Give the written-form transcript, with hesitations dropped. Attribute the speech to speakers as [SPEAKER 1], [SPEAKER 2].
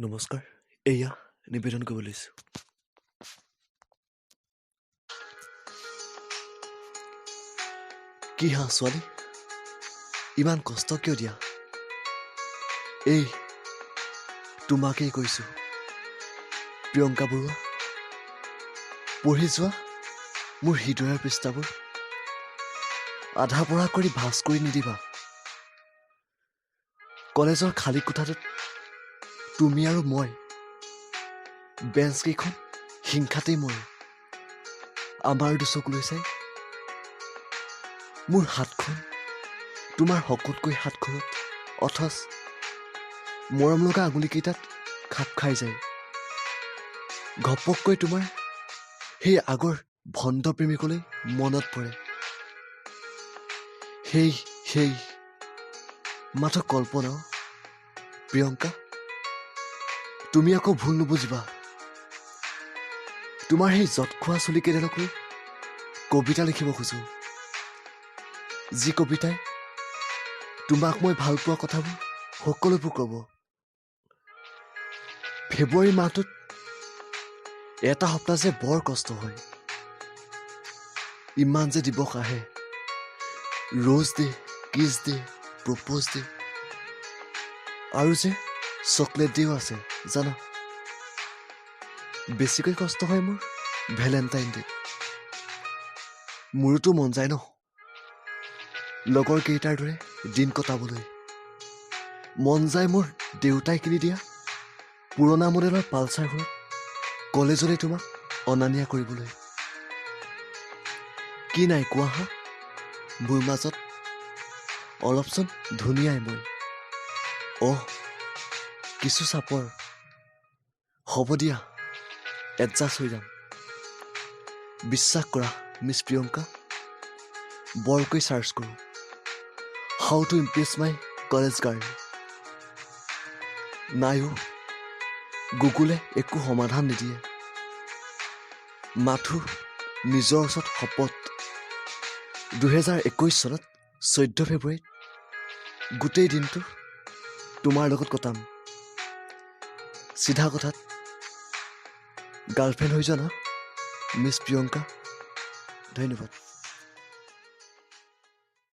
[SPEAKER 1] নমস্কাৰ। এয়া নিবেদন কৰিব লৈছোঁ। কি হা ছোৱালী, ইমান কষ্ট কিয় দিয়া? এই তোমাকেই কৈছোঁ, প্ৰিয়ংকা বৰুৱা, পঢ়ি যোৱা মোৰ হৃদয়ৰ পৃষ্ঠাবোৰ আধা পঢ়া কৰি ভাজ কৰি নিদিবা। কলেজৰ খালী কোঠাটোত তুমি আৰু মই, বেঞ্চকেইখন হিংসাতেই মৰে। আমাৰ দুচকুলৈ চাই মোৰ হাতখন তোমাৰ শকতকৈ হাতখনত, অথচ মৰম লগা আঙুলিকেইটাত খাপ খাই যায়। ঘপককৈ তোমাৰ সেই আগৰ ভণ্ড প্ৰেমিকলৈ মনত পৰে। সেই মাথো কল্পনা, প্ৰিয়ংকা। তুমি আকৌ ভুল নুবুজিবা। তোমাৰ সেই জট খোৱা চুলিকেইডালকৈ কবিতা লিখিব খোজো, যি কবিতাই তোমাক মই ভাল পোৱা কথাবোৰ সকলোবোৰ ক'ব। ফেব্ৰুৱাৰী মাহটোত এটা সপ্তাহ যে বৰ কষ্ট হয়। ইমান যে দিৱস আহে, ৰ'জ ডে, কিছ ডে, প্ৰপ'জ ডে, আৰু যে চকলেট ডেও আছে জানা। বেছিকৈ কষ্ট হয় মোৰ ভেলেণ্টাইন ডে। মোৰোতো মন যায় ন, লগৰ কেইটাৰ দৰে দিন কটাবলৈ। মন যায় মোৰ দেউতাই কিনি দিয়া পুৰণা মডেলৰ পালচাৰখনত কলেজলৈ তোমাক অনা নিয়া কৰিবলৈ। কি নাই কোৱা হা মোৰ মাজত, অলপচোন ধুনীয়াই মই। কিছু চাপৰ, হ'ব দিয়া, এডজাষ্ট হৈ যাম। বিশ্বাস কৰা মিছ প্ৰিয়ংকা, বৰকৈ চাৰ্চ কৰোঁ how to impress my college girl. নাইও, গুগলে একো সমাধান নিদিয়ে। মাথো নিজৰ ওচৰত শপত, 2021 চনত 14 ফেব্ৰুৱাৰীত গোটেই দিনটো তোমাৰ লগত কটাম। চিধা কথাত গাৰ্লফ্ৰেণ্ড হৈ যোৱা না মিছ প্ৰিয়ংকা। ধন্যবাদ।